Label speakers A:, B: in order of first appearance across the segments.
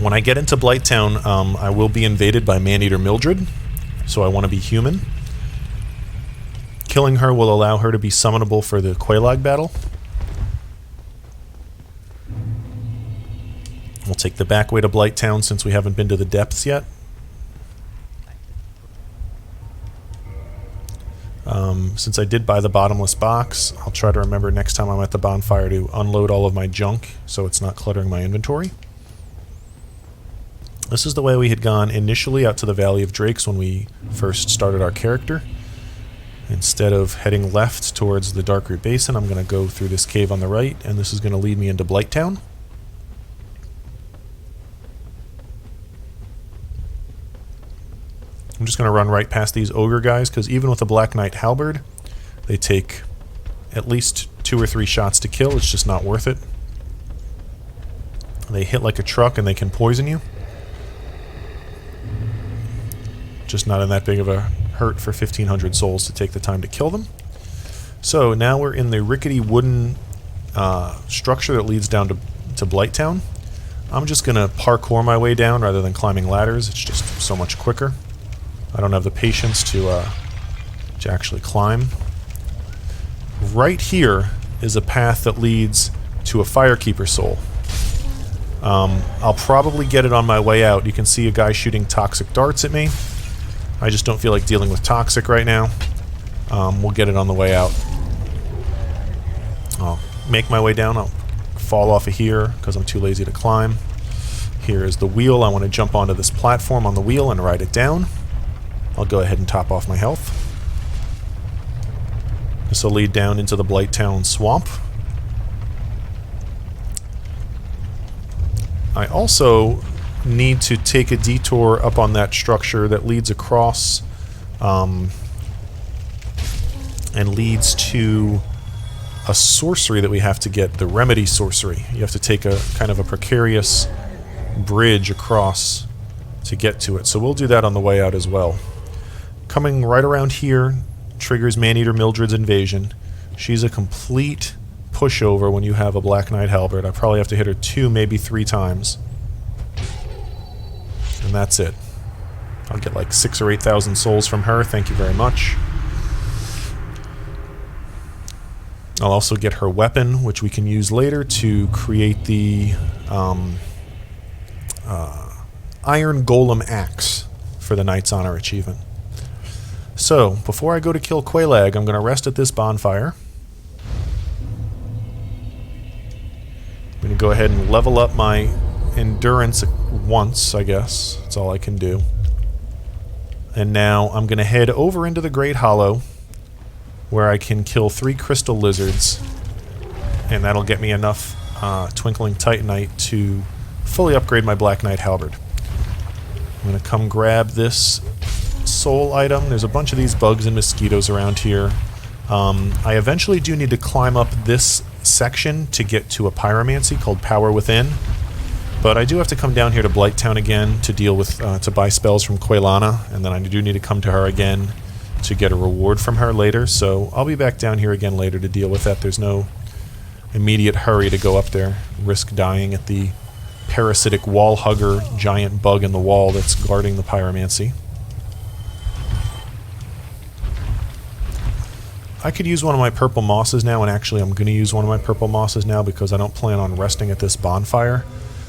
A: When I get into Blighttown, I will be invaded by Maneater Mildred, so I want to be human. Killing her will allow her to be summonable for the Quelaag battle. We'll take the back way to Blighttown since we haven't been to the depths yet. Since I did buy the bottomless box, I'll try to remember next time I'm at the bonfire to unload all of my junk so it's not cluttering my inventory. This is the way we had gone initially out to the Valley of Drakes when we first started our character. Instead of heading left towards the Darkroot Basin, I'm going to go through this cave on the right, and this is going to lead me into Blighttown. I'm just going to run right past these ogre guys, because even with a Black Knight Halberd, they take at least 2 or 3 shots to kill. It's just not worth it. They hit like a truck and they can poison you. Just not in that big of a hurt for 1,500 souls to take the time to kill them. So now we're in the rickety wooden structure that leads down to Blighttown. I'm just going to parkour my way down rather than climbing ladders. It's just so much quicker. I don't have the patience to actually climb. Right here is a path that leads to a Firekeeper soul. I'll probably get it on my way out. You can see a guy shooting toxic darts at me. I just don't feel like dealing with toxic right now. We'll get it on the way out. I'll make my way down. I'll fall off of here because I'm too lazy to climb. Here is the wheel. I want to jump onto this platform on the wheel and ride it down. I'll go ahead and top off my health. This will lead down into the Blighttown swamp. I also need to take a detour up on that structure that leads across and leads to a sorcery that we have to get, the Remedy Sorcery. You have to take a kind of a precarious bridge across to get to it. So we'll do that on the way out as well. Coming right around here triggers Maneater Mildred's invasion. She's a complete pushover when you have a Black Knight Halberd. I probably have to hit her 2, maybe 3 times. And that's it. I'll get like 6,000 or 8,000 souls from her. Thank you very much. I'll also get her weapon, which we can use later to create the Iron Golem Axe for the Knight's Honor achievement. So, before I go to kill Quelaag, I'm going to rest at this bonfire. I'm going to go ahead and level up my endurance once, I guess. That's all I can do. And now I'm going to head over into the Great Hollow, where I can kill 3 crystal lizards, and that'll get me enough Twinkling Titanite to fully upgrade my Black Knight Halberd. I'm going to come grab this soul item. There's a bunch of these bugs and mosquitoes around here. I eventually do need to climb up this section to get to a pyromancy called Power Within, but I do have to come down here to Blighttown again to deal with to buy spells from Quelaag, and then I do need to come to her again to get a reward from her later, so I'll be back down here again later to deal with that. There's no immediate hurry to go up there, risk dying at the parasitic wall hugger giant bug in the wall that's guarding the pyromancy. I could use one of my purple mosses now, and actually I'm going to use one of my purple mosses now because I don't plan on resting at this bonfire.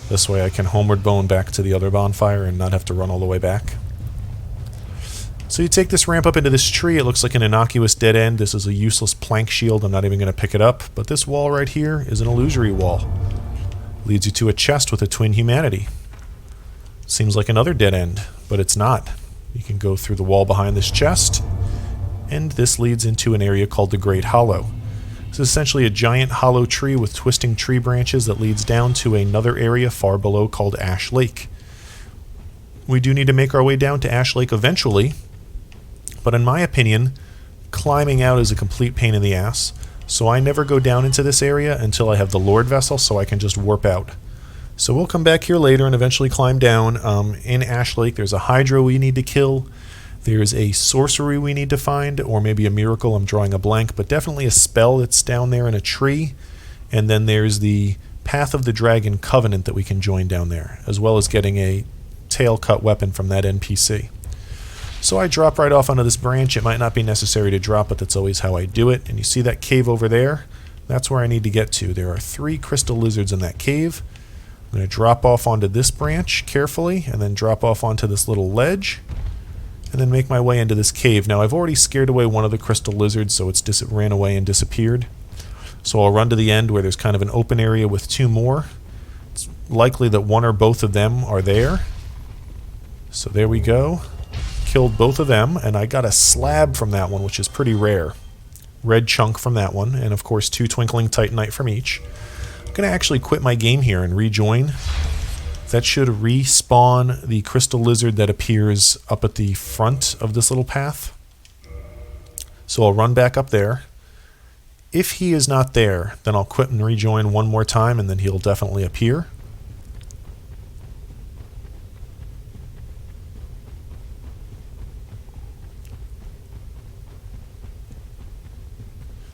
A: This way I can homeward bone back to the other bonfire and not have to run all the way back. So you take this ramp up into this tree. It looks like an innocuous dead end. This is a useless plank shield. I'm not even going to pick it up. But this wall right here is an illusory wall. Leads you to a chest with a twin humanity. Seems like another dead end, but it's not. You can go through the wall behind this chest, and this leads into an area called the Great Hollow. This is essentially a giant hollow tree with twisting tree branches that leads down to another area far below called Ash Lake. We do need to make our way down to Ash Lake eventually, but in my opinion, climbing out is a complete pain in the ass, so I never go down into this area until I have the Lord Vessel so I can just warp out. So we'll come back here later and eventually climb down. In Ash Lake there's a Hydra we need to kill. There's a sorcery we need to find, or maybe a miracle, I'm drawing a blank, but definitely a spell that's down there in a tree. And then there's the Path of the Dragon Covenant that we can join down there, as well as getting a tail cut weapon from that NPC. So I drop right off onto this branch. It might not be necessary to drop, but that's always how I do it. And you see that cave over there? That's where I need to get to. There are 3 crystal lizards in that cave. I'm going to drop off onto this branch carefully, and then drop off onto this little ledge, and then make my way into this cave. Now, I've already scared away one of the crystal lizards, so it ran away and disappeared. So I'll run to the end where there's kind of an open area with 2 more. It's likely that one or both of them are there. So there we go. Killed both of them, and I got a slab from that one, which is pretty rare. Red chunk from that one, and of course 2 Twinkling Titanite from each. I'm going to actually quit my game here and rejoin. That should respawn the crystal lizard that appears up at the front of this little path. So I'll run back up there. If he is not there, then I'll quit and rejoin one more time, and then he'll definitely appear.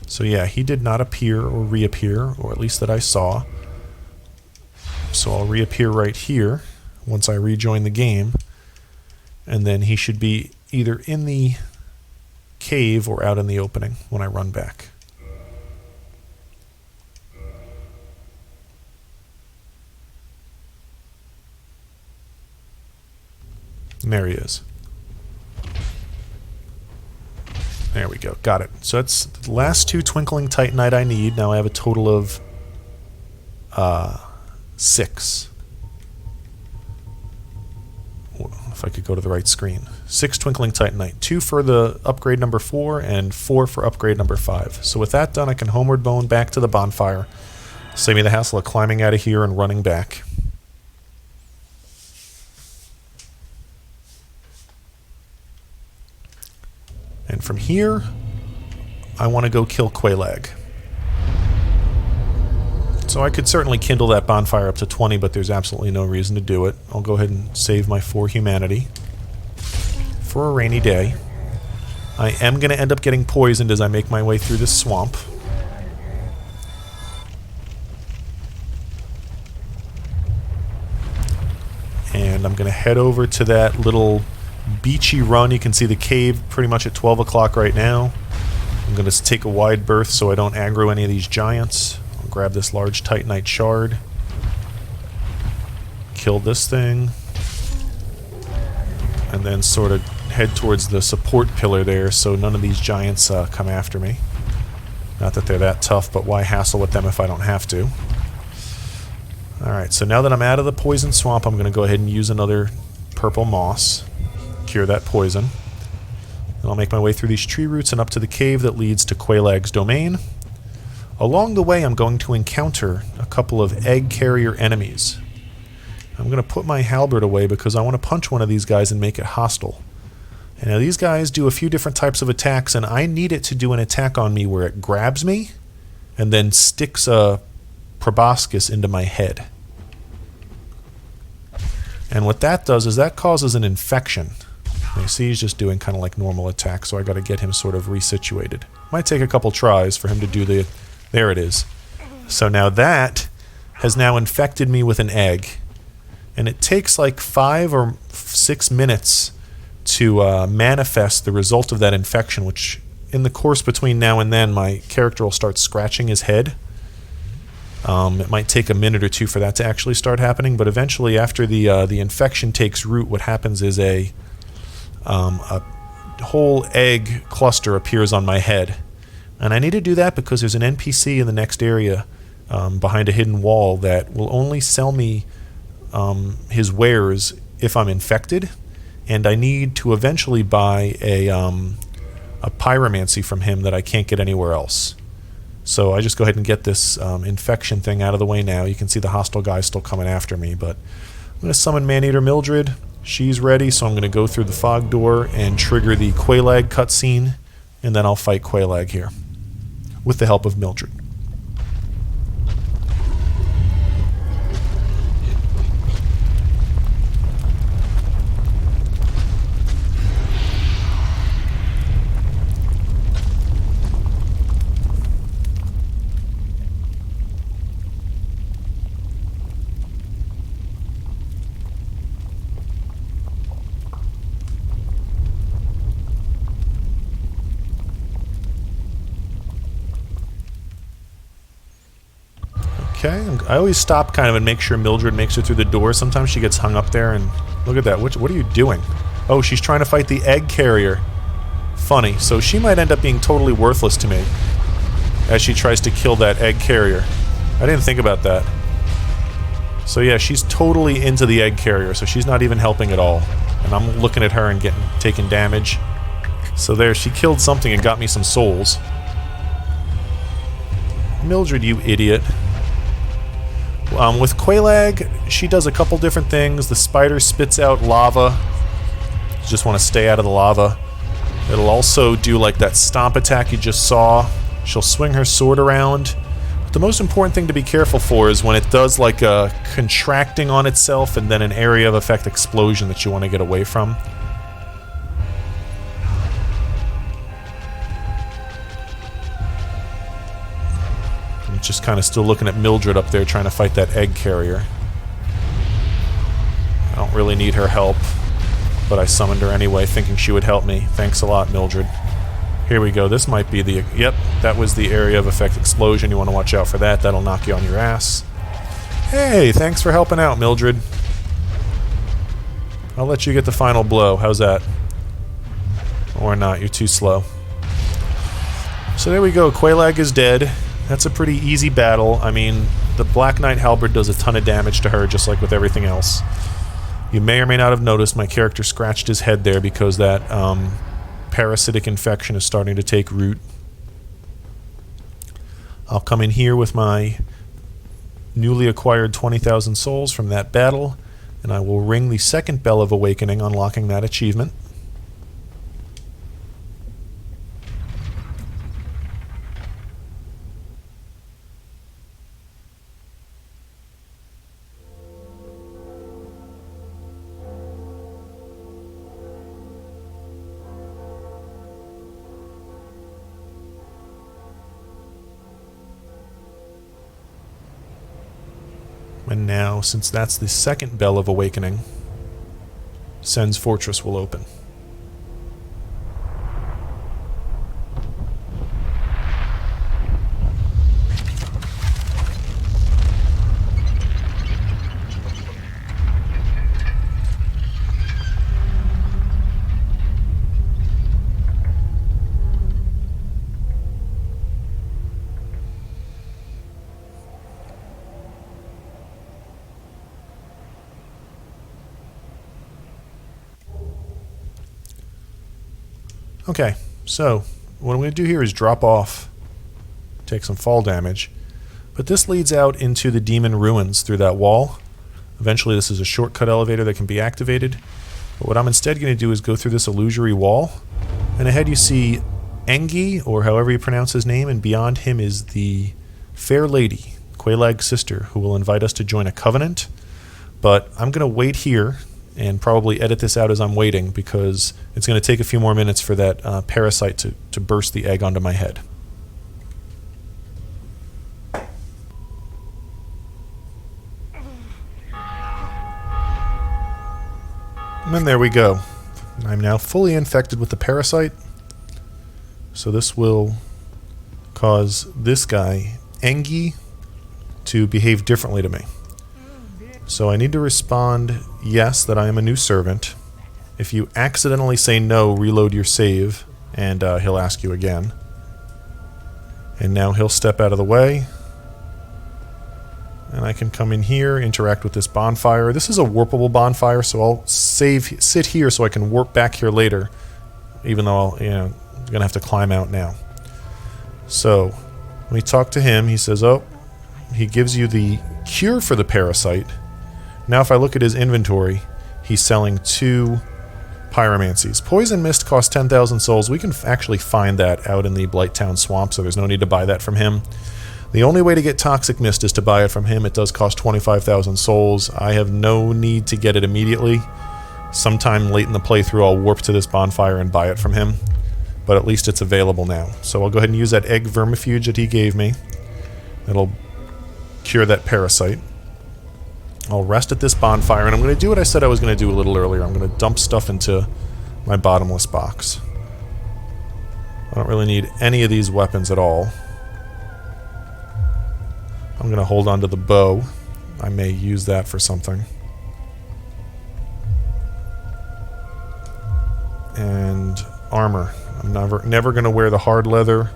A: So yeah, he did not appear or reappear, or at least that I saw. So I'll reappear right here once I rejoin the game, and then he should be either in the cave or out in the opening when I run back. And there he is. There we go. Got it. So that's the last 2 Twinkling Titanite I need. Now I have a total of 6. If I could go to the right screen. 6 Twinkling Titanite. 2 for the upgrade number 4 and 4 for upgrade number 5. So with that done, I can homeward bone back to the bonfire. Save me the hassle of climbing out of here and running back. And from here, I want to go kill Quelaag. So I could certainly kindle that bonfire up to 20, but there's absolutely no reason to do it. I'll go ahead and save my 4 humanity for a rainy day. I am going to end up getting poisoned as I make my way through this swamp. And I'm going to head over to that little beachy run. You can see the cave pretty much at 12 o'clock right now. I'm going to take a wide berth so I don't aggro any of these giants. I'll grab this large Titanite shard. Kill this thing. And then sort of head towards the support pillar there so none of these giants come after me. Not that they're that tough, but why hassle with them if I don't have to? Alright, so now that I'm out of the poison swamp, I'm going to go ahead and use another purple moss. Cure that poison. And I'll make my way through these tree roots and up to the cave that leads to Quelaag's domain. Along the way, I'm going to encounter a couple of egg carrier enemies. I'm going to put my halberd away because I want to punch one of these guys and make it hostile. And now these guys do a few different types of attacks, and I need it to do an attack on me where it grabs me and then sticks a proboscis into my head. And what that does is that causes an infection. You see he's just doing kind of like normal attacks, so I got to get him sort of resituated. Might take a couple tries for him to do the... There it is. So now that has now infected me with an egg. And it takes like 5 or 6 minutes to manifest the result of that infection, which in the course between now and then, my character will start scratching his head. It might take a minute or 2 for that to actually start happening, but eventually after the infection takes root, what happens is a whole egg cluster appears on my head. And I need to do that because there's an NPC in the next area behind a hidden wall that will only sell me his wares if I'm infected. And I need to eventually buy a pyromancy from him that I can't get anywhere else. So I just go ahead and get this infection thing out of the way now. You can see the hostile guy still coming after me, but I'm going to summon Maneater Mildred. She's ready, so I'm going to go through the fog door and trigger the Quelaag cutscene, and then I'll fight Quelaag here with the help of Mildred. Okay, I always stop kind of and make sure Mildred makes it through the door. Sometimes she gets hung up there, and look at that. What are you doing? Oh, she's trying to fight the egg carrier. Funny. So she might end up being totally worthless to me as she tries to kill that egg carrier. I didn't think about that. So yeah, she's totally into the egg carrier, so she's not even helping at all. And I'm looking at her and taking damage. So there, she killed something and got me some souls. Mildred, you idiot. With Quelaag, she does a couple different things. The spider spits out lava. You just want to stay out of the lava. It'll also do like that stomp attack you just saw. She'll swing her sword around. But the most important thing to be careful for is when it does like a contracting on itself and then an area of effect explosion that you want to get away from. I'm just kind of still looking at Mildred up there trying to fight that egg carrier. I don't really need her help, but I summoned her anyway thinking she would help me. Thanks a lot, Mildred. Here we go. This might be the... Yep, that was the area of effect explosion. You want to watch out for that. That'll knock you on your ass. Hey, thanks for helping out, Mildred. I'll let you get the final blow. How's that? Or not. You're too slow. So there we go. Quelaag is dead. That's a pretty easy battle. I mean, the Black Knight Halberd does a ton of damage to her, just like with everything else. You may or may not have noticed my character scratched his head there because that parasitic infection is starting to take root. I'll come in here with my newly acquired 20,000 souls from that battle, and I will ring the second bell of awakening, unlocking that achievement. And now, since that's the second bell of awakening, Sen's Fortress will open. Okay, so what I'm going to do here is drop off, take some fall damage, but this leads out into the Demon Ruins through that wall. Eventually this is a shortcut elevator that can be activated, but what I'm instead going to do is go through this illusory wall, and ahead you see Engi, or however you pronounce his name, and beyond him is the Fair Lady, Quelaag's sister, who will invite us to join a covenant, but I'm going to wait here and probably edit this out as I'm waiting because it's going to take a few more minutes for that parasite to burst the egg onto my head. And then there we go. I'm now fully infected with the parasite, so this will cause this guy, Engi, to behave differently to me. So I need to respond yes, that I am a new servant. If you accidentally say no, reload your save, and he'll ask you again. And now he'll step out of the way. And I can come in here, interact with this bonfire. This is a warpable bonfire, so I'll sit here so I can warp back here later, even though I'm going to have to climb out now. So, when we talk to him, he says, oh, he gives you the cure for the parasite. Now if I look at his inventory, he's selling 2 pyromancies. Poison Mist costs 10,000 souls. We can actually find that out in the Blighttown swamp, so there's no need to buy that from him. The only way to get Toxic Mist is to buy it from him. It does cost 25,000 souls. I have no need to get it immediately. Sometime late in the playthrough I'll warp to this bonfire and buy it from him, but at least it's available now. So I'll go ahead and use that egg vermifuge that he gave me. It'll cure that parasite. I'll rest at this bonfire, and I'm going to do what I said I was going to do a little earlier. I'm going to dump stuff into my bottomless box. I don't really need any of these weapons at all. I'm I'm going to hold on to the bow. I may use that for something. And armor. I'm never going to wear the hard leather,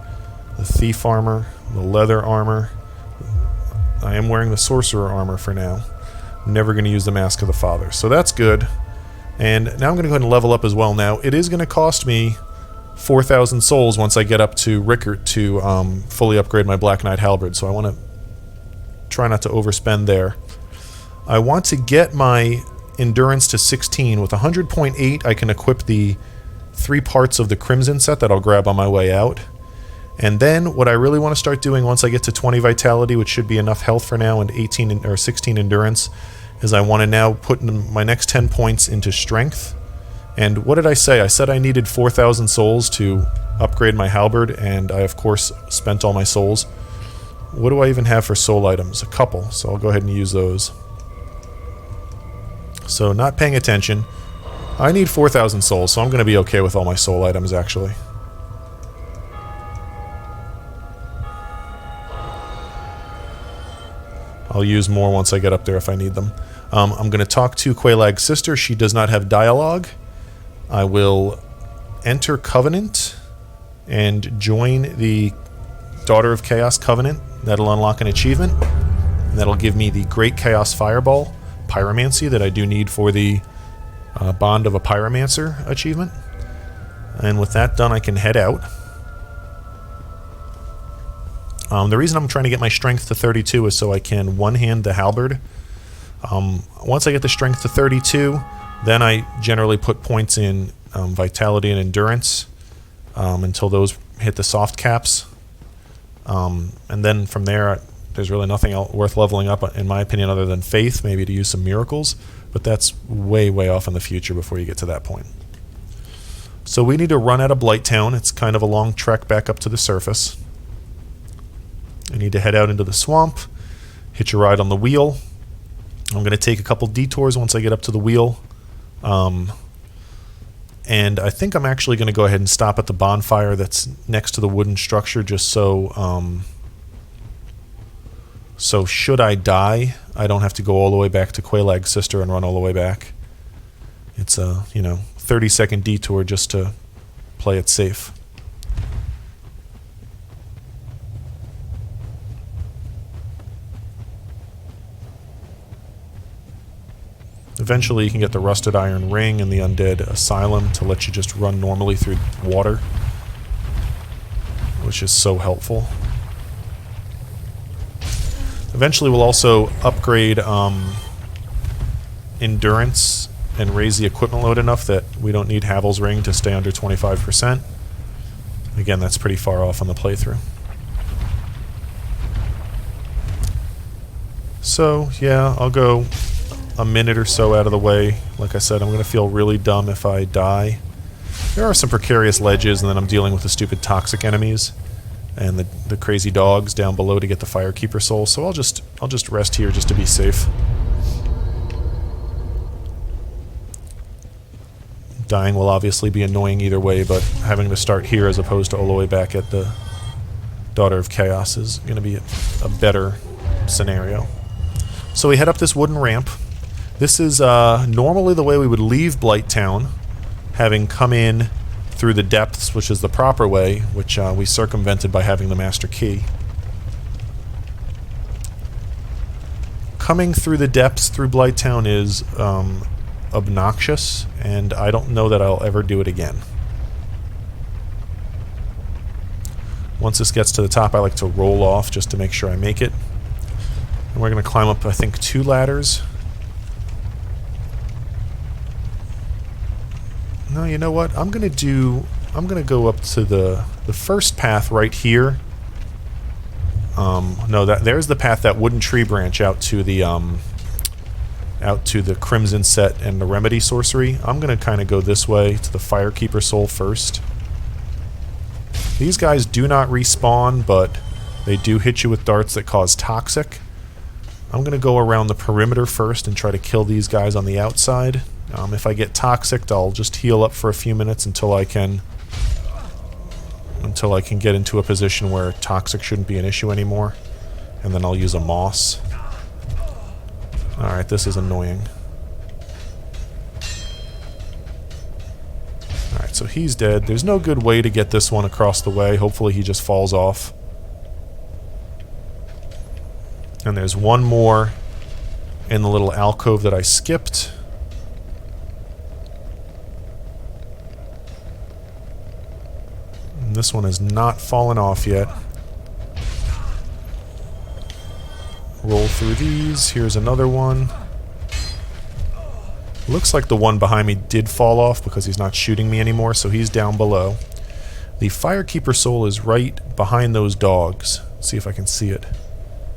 A: the thief armor, the leather armor. I am wearing the sorcerer armor for now. I'm never going to use the Mask of the Father. So that's good. And now I'm going to go ahead and level up as well. Now, it is going to cost me 4,000 souls once I get up to Rickert to fully upgrade my Black Knight Halberd. So I want to try not to overspend there. I want to get my endurance to 16. With 100.8, I can equip the 3 parts of the Crimson set that I'll grab on my way out. And then what I really want to start doing once I get to 20 vitality, which should be enough health for now, and 18 or 16 endurance, is I want to now put my next 10 points into strength. And what did I say? I said I needed 4,000 souls to upgrade my halberd, and I of course spent all my souls. What do I even have for soul items? A couple, so I'll go ahead and use those. So not paying attention. I need 4,000 souls, so I'm going to be okay with all my soul items actually. I'll use more once I get up there if I need them. I'm going to talk to Quelaag's sister. She does not have dialogue. I will enter Covenant and join the Daughter of Chaos Covenant. That'll unlock an achievement. And that'll give me the Great Chaos Fireball, Pyromancy, that I do need for the Bond of a Pyromancer achievement. And with that done, I can head out. The reason I'm trying to get my strength to 32 is so I can one-hand the halberd. Once I get the strength to 32, then I generally put points in vitality and endurance until those hit the soft caps. And then from there, there's really nothing else worth leveling up, in my opinion, other than faith, maybe to use some miracles. But that's way, way off in the future before you get to that point. So we need to run out of Blighttown. It's kind of a long trek back up to the surface. I need to head out into the swamp, hitch a ride on the wheel. I'm going to take a couple detours once I get up to the wheel. And I think I'm actually going to go ahead and stop at the bonfire that's next to the wooden structure just so... so should I die, I don't have to go all the way back to Quelaag's sister and run all the way back. It's a, 30-second detour just to play it safe. Eventually you can get the Rusted Iron Ring and the Undead Asylum to let you just run normally through water, which is so helpful. Eventually we'll also upgrade endurance and raise the equipment load enough that we don't need Havel's Ring to stay under 25%. Again, that's pretty far off on the playthrough. So, yeah, I'll go a minute or so out of the way. Like I said, I'm going to feel really dumb if I die. There are some precarious ledges, and then I'm dealing with the stupid toxic enemies and the crazy dogs down below to get the Firekeeper soul. So I'll just rest here just to be safe. Dying will obviously be annoying either way, but having to start here as opposed to all the way back at the Daughter of Chaos is going to be a better scenario. So we head up this wooden ramp. This is normally the way we would leave Blighttown, having come in through the depths, which is the proper way, which we circumvented by having the Master Key. Coming through the depths through Blighttown is obnoxious, and I don't know that I'll ever do it again. Once this gets to the top, I like to roll off just to make sure I make it. And we're going to climb up, I think, 2 ladders. No, you know what? I'm going to go up to the first path right here. No, there's the path, that wooden tree branch out to the Crimson set and the Remedy sorcery. I'm going to kind of go this way to the Firekeeper soul first. These guys do not respawn, but they do hit you with darts that cause toxic. I'm going to go around the perimeter first and try to kill these guys on the outside. If I get toxic, I'll just heal up for a few minutes until I can get into a position where toxic shouldn't be an issue anymore. and then I'll use a moss. Alright, this is annoying. Alright, so he's dead. There's no good way to get this one across the way. Hopefully he just falls off. And there's one more in the little alcove that I skipped. And this one has not fallen off yet. Roll through these. Here's another one. Looks like the one behind me did fall off because he's not shooting me anymore, so he's down below. The Firekeeper soul is right behind those dogs. Let's see if I can see it.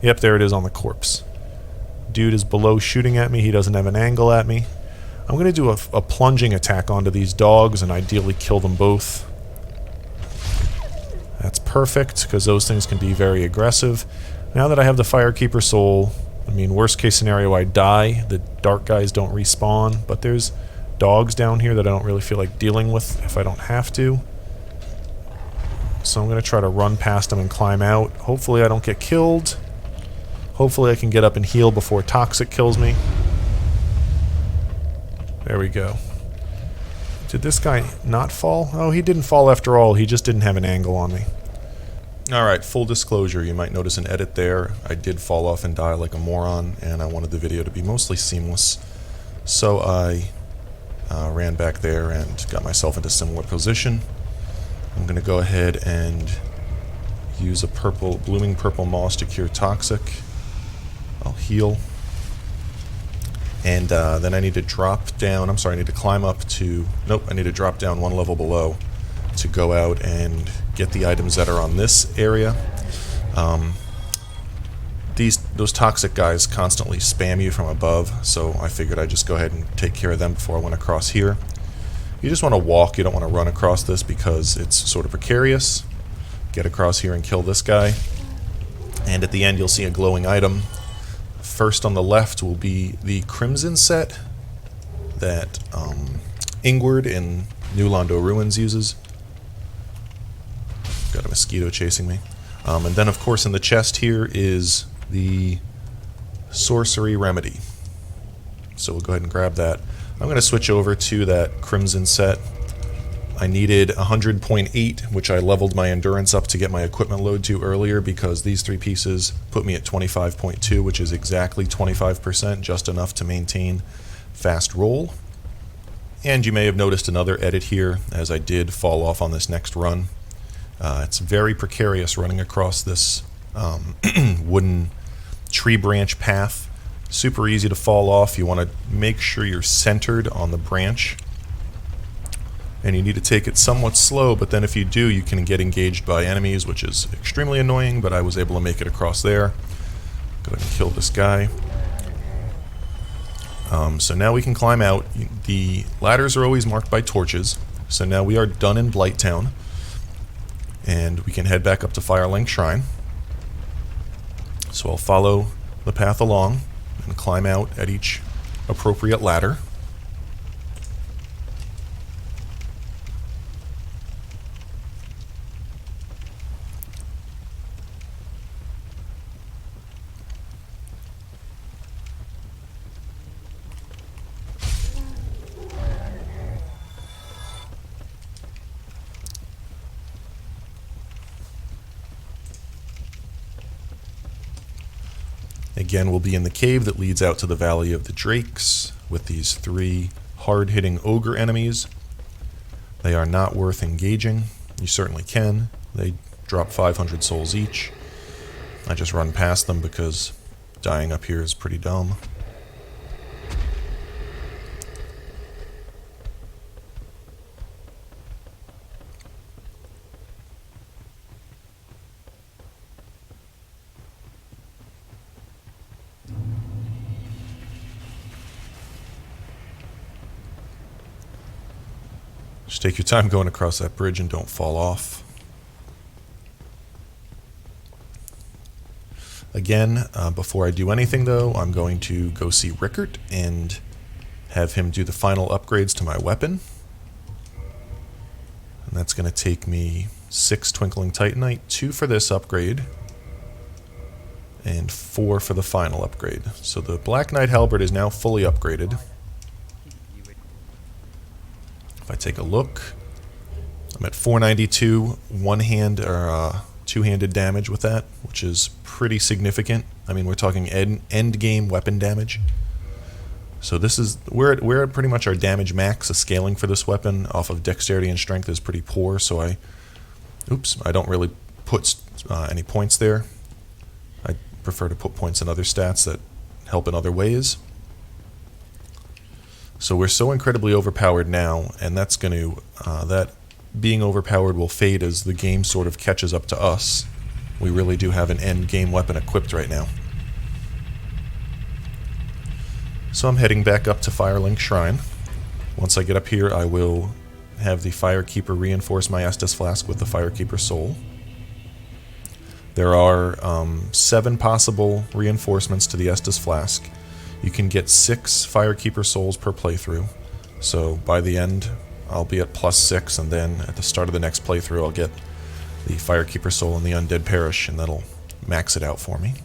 A: Yep, there it is on the corpse. Dude is below shooting at me. He doesn't have an angle at me. I'm going to do a plunging attack onto these dogs and ideally kill them both. That's perfect, because those things can be very aggressive. Now that I have the Firekeeper soul, I mean, worst case scenario, I die. The dark guys don't respawn, but there's dogs down here that I don't really feel like dealing with if I don't have to. So I'm going to try to run past them and climb out. Hopefully I don't get killed. Hopefully I can get up and heal before Toxic kills me. There we go. Did this guy not fall? Oh, he didn't fall after all. He just didn't have an angle on me. Alright, full disclosure. You might notice an edit there. I did fall off and die like a moron, and I wanted the video to be mostly seamless. So I ran back there and got myself into a similar position. I'm going to go ahead and use a blooming purple moss to cure Toxic. I'll heal. And then I need to drop down. I'm sorry, I need to climb up to... Nope, I need to drop down one level below to go out and get the items that are on this area. Those Toxic guys constantly spam you from above, so I figured I'd just go ahead and take care of them before I went across here. You just want to walk, you don't want to run across this because it's sort of precarious. Get across here and kill this guy. And at the end you'll see a glowing item. First on the left will be the Crimson set that Ingward in New Londo Ruins uses. Got a mosquito chasing me. And then of course in the chest here is the Sorcery Remedy. So we'll go ahead and grab that. I'm going to switch over to that Crimson set. I needed 100.8, which I leveled my endurance up to get my equipment load to earlier because these three pieces put me at 25.2, which is exactly 25%, just enough to maintain fast roll. And you may have noticed another edit here as I did fall off on this next run. It's very precarious running across this wooden tree branch path. Super easy to fall off. You want to make sure you're centered on the branch. And you need to take it somewhat slow, but then if you do, you can get engaged by enemies, which is extremely annoying, but I was able to make it across there. Go ahead and kill this guy. So now we can climb out. The ladders are always marked by torches, so now we are done in Blighttown. And we can head back up to Firelink Shrine. So I'll follow the path along and climb out at each appropriate ladder. Again, we'll be in the cave that leads out to the Valley of the Drakes with these three hard-hitting ogre enemies. They are not worth engaging. You certainly can. They drop 500 souls each. I just run past them because dying up here is pretty dumb. Just take your time going across that bridge and don't fall off. Again, before I do anything though, I'm going to go see Rickert and have him do the final upgrades to my weapon. And that's going to take me 6 Twinkling Titanite, 2 for this upgrade, and 4 for the final upgrade. So the Black Knight Halberd is now fully upgraded. If I take a look, I'm at 492 two-handed damage with that, which is pretty significant. I mean, we're talking end game weapon damage. So this is we're at pretty much our damage max. The scaling for this weapon off of dexterity and strength is pretty poor, so I don't really put any points there. I prefer to put points in other stats that help in other ways. So we're so incredibly overpowered now, and that's going to that being overpowered will fade as the game sort of catches up to us. We really do have an end game weapon equipped right now. So I'm heading back up to Firelink Shrine. Once I get up here, I will have the Firekeeper reinforce my Estus Flask with the Firekeeper Soul. There are 7 possible reinforcements to the Estus Flask. You can get 6 Firekeeper Souls per playthrough. So by the end, I'll be at +6, and then at the start of the next playthrough, I'll get the Firekeeper Soul and the Undead Parish, and that'll max it out for me.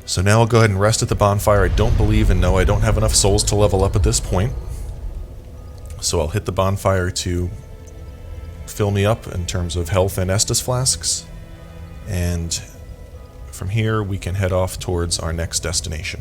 A: So now I'll go ahead and rest at the bonfire. I don't believe and know I don't have enough souls to level up at this point. So I'll hit the bonfire to fill me up in terms of health and Estus Flasks. And from here we can head off towards our next destination.